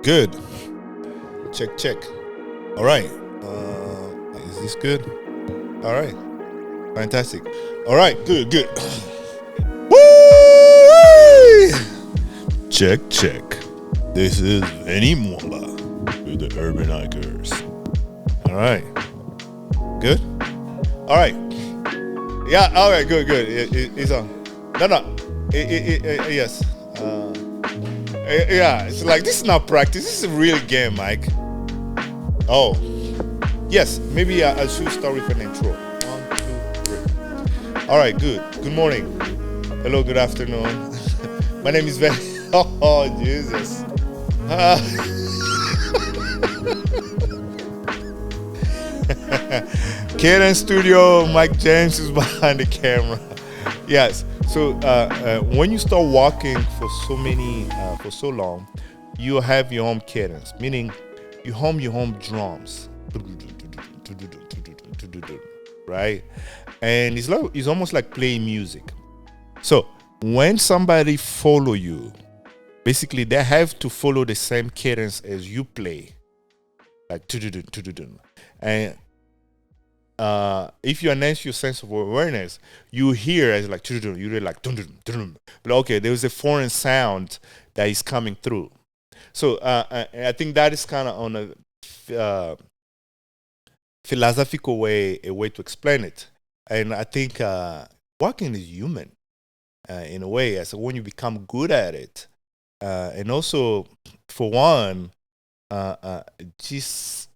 Good. Check, check. All right. Is this good? All right. Fantastic. All right. Good, good. Woo! Check, check. This is Vinny Mwamba with the Urban Hikers. All right. Good. All right. Yeah. All right. Good, good. It's on. No, no. Yes. Yeah. It's like this is not practice. This is a real game, Mike. Oh. Yes, maybe I should start with an intro. One, two, three. All right, good. Good morning. Hello, good afternoon. My name is Ben. Oh, Jesus. Uh, Kaden Studio, Mike James is behind the camera. Yes. So when you start walking for so long, you have your home cadence, meaning you hum your home drums, right? And it's almost like playing music. So when somebody follow you, basically they have to follow the same cadence as you play, like and if you enhance your sense of awareness, you hear as like you hear like but okay, there's a foreign sound that is coming through. So I think that is kind of on a philosophical way, a way to explain it. And I think walking is human in a way. As when you become good at it, and also for one, just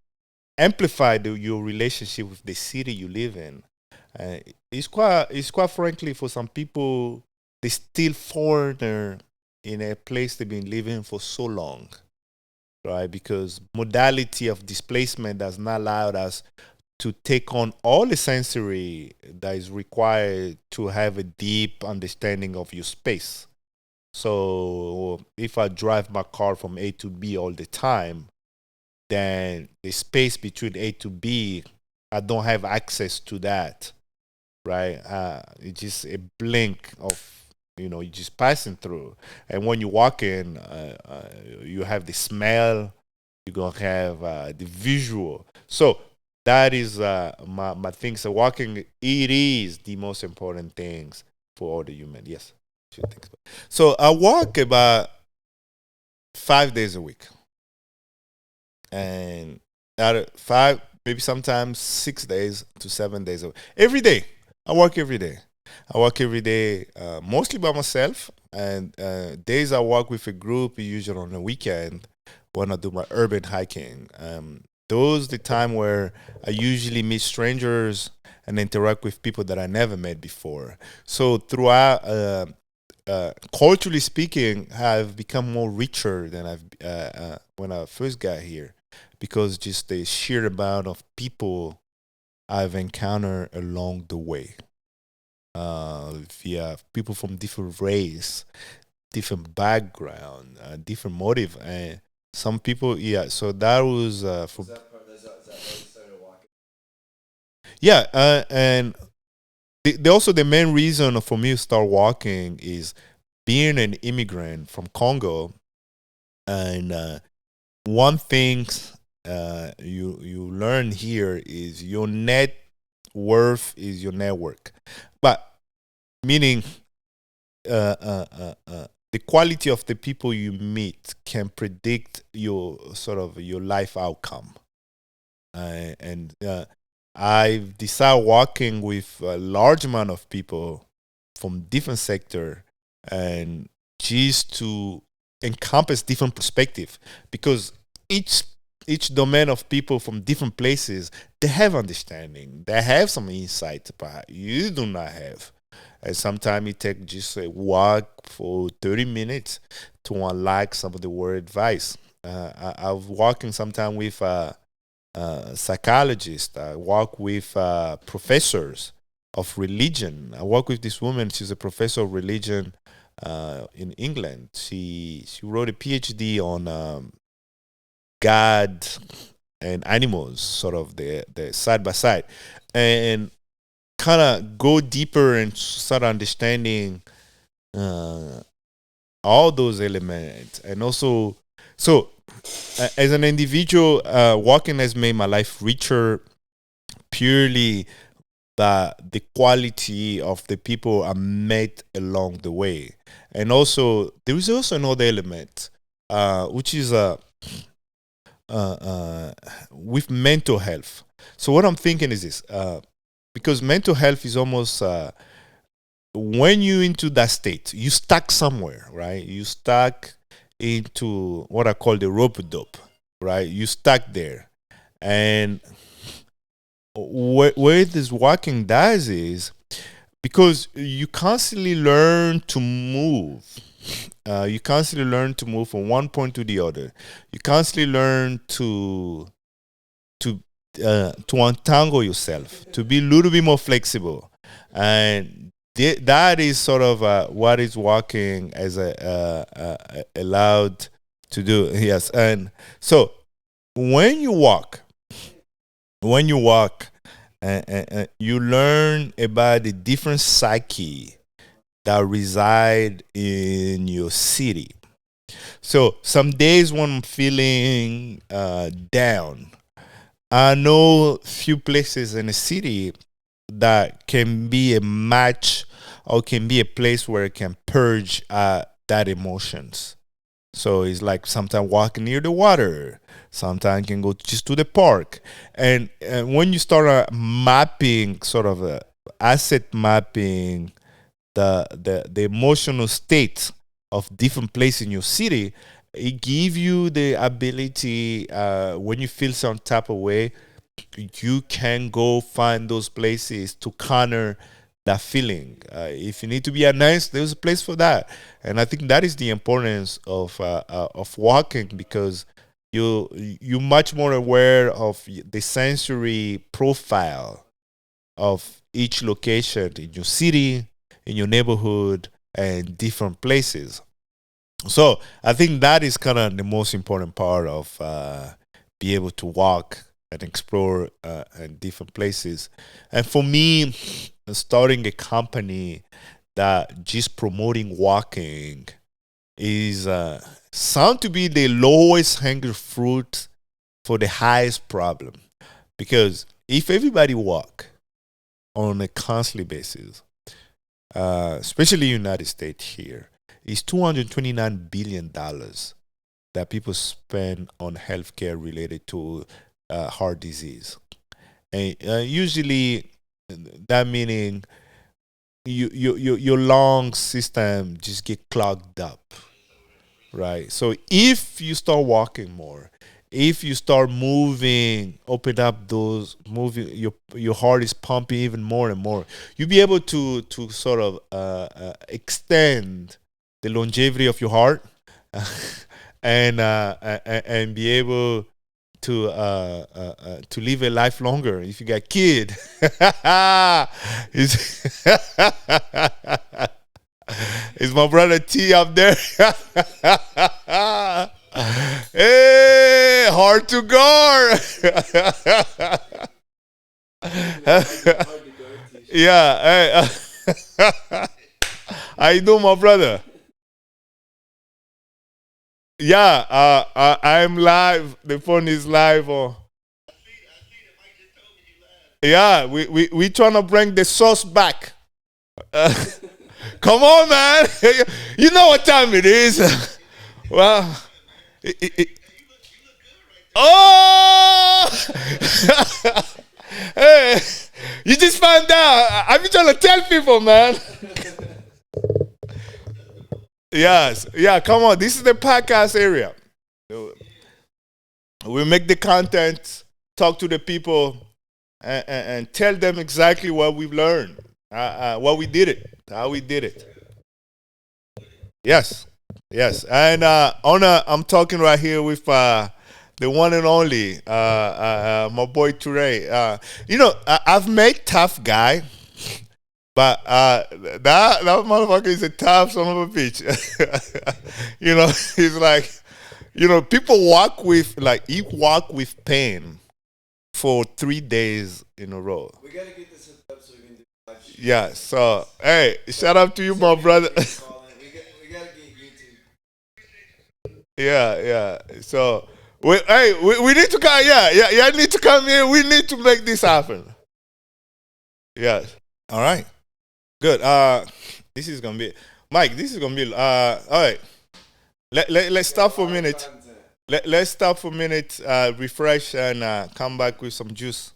amplify your relationship with the city you live in. Uh, it's quite frankly for some people they still foreigner in a place they've been living for so long, right? Because modality of displacement has not allowed us to take on all the sensory that is required to have a deep understanding of your space. So if I drive my car from A to B all the time, then the space between A to B, I don't have access to that, right? It's just a blink of you're just passing through, and when you walk in, you have the smell, you're gonna have the visual. So that is my thing. So walking, it is the most important things for all the human. Yes, should think so. I walk about 5 days a week, and out of five, maybe sometimes 6 days to 7 days a week. Every day, I work every day. I work every day, mostly by myself, and days I work with a group, usually on the weekend when I do my urban hiking. Those the time where I usually meet strangers and interact with people that I never met before. So throughout, culturally speaking, have become more richer than I've when I first got here, because just the sheer amount of people I've encountered along the way, via people from different race, different background, different motive, and some people, yeah. So that was for yeah, and also the main reason for me to start walking is being an immigrant from Congo, and one thing you learn here is your net worth is your network, but meaning the quality of the people you meet can predict your sort of your life outcome, and I've decided walking with a large amount of people from different sector, and just to encompass different perspective, because each each domain of people from different places, they have understanding, they have some insight but you do not have, and sometimes it takes just a walk for 30 minutes to unlock some of the word advice. I've walking sometime with psychologists. I work with professors of religion. I work with this woman. She's a professor of religion in England. She wrote a PhD on God and animals, sort of the side by side, and kind of go deeper and start understanding uh, all those elements, and also so. as an individual, walking has made my life richer purely the quality of the people I met along the way. And also, there is also another element, which is with mental health. So what I'm thinking is this, because mental health is almost when you into that state, you stuck somewhere, right? You stuck into what I call the rope dope, right? You stuck there, and where this walking does is because you constantly learn to move. You constantly learn to move from one point to the other. You constantly learn to to untangle yourself, to be a little bit more flexible, and that is sort of what is walking as allowed to do. Yes, and so when you walk, when you walk, you learn about the different psyche that reside in your city. So some days when I'm feeling down, I know few places in the city that can be a match or can be a place where it can purge that emotions. So it's like sometimes walking near the water, sometimes can go just to the park. And when you start mapping, sort of asset mapping the emotional state of different places in your city, it give you the ability when you feel some type of way, you can go find those places to counter that feeling. If you need to be nice, there's a place for that. And I think that is the importance of walking, because you're much more aware of the sensory profile of each location in your city, in your neighborhood, and different places. So I think that is kind of the most important part of be able to walk and explore in different places. And for me, starting a company that just promoting walking is sound to be the lowest hanging fruit for the highest problem. Because if everybody walk on a constantly basis, especially United States here, is $229 billion that people spend on healthcare related to heart disease. And usually that meaning your lung system just get clogged up, right? So if you start walking more, if you start moving, open up those moving, your heart is pumping even more and more. You'll be able to sort of extend the longevity of your heart, and be able to live a life longer. If you got kid, is is my brother T up there? Hey, hard to guard. Yeah, hey, how you doing, my brother? Yeah, I'm live. The phone is live. Yeah, we trying to bring the sauce back. Uh, come on, man. You know what time it is. Well, oh, hey, you just found out. I've been trying to tell people, man. Yes, yeah. Come on, this is the podcast area. We make the content, talk to the people, and tell them exactly what we've learned, what we did it, how we did it. Yes, yes. And I'm talking right here with the one and only my boy Toure. I've met tough guy, but that motherfucker is a tough son of a bitch. He's like, people walk with like he walk with pain for 3 days in a row. We gotta get this up so we can do live. Yeah. So hey, shout out to you, my brother. We gotta get YouTube. Yeah, yeah. So We need to come. Yeah. Need to come here. We need to make this happen. Yeah. All right. Good. This is gonna be Mike. This is gonna be. All right. Let's stop for a minute. Let's stop for a minute. Refresh and come back with some juice.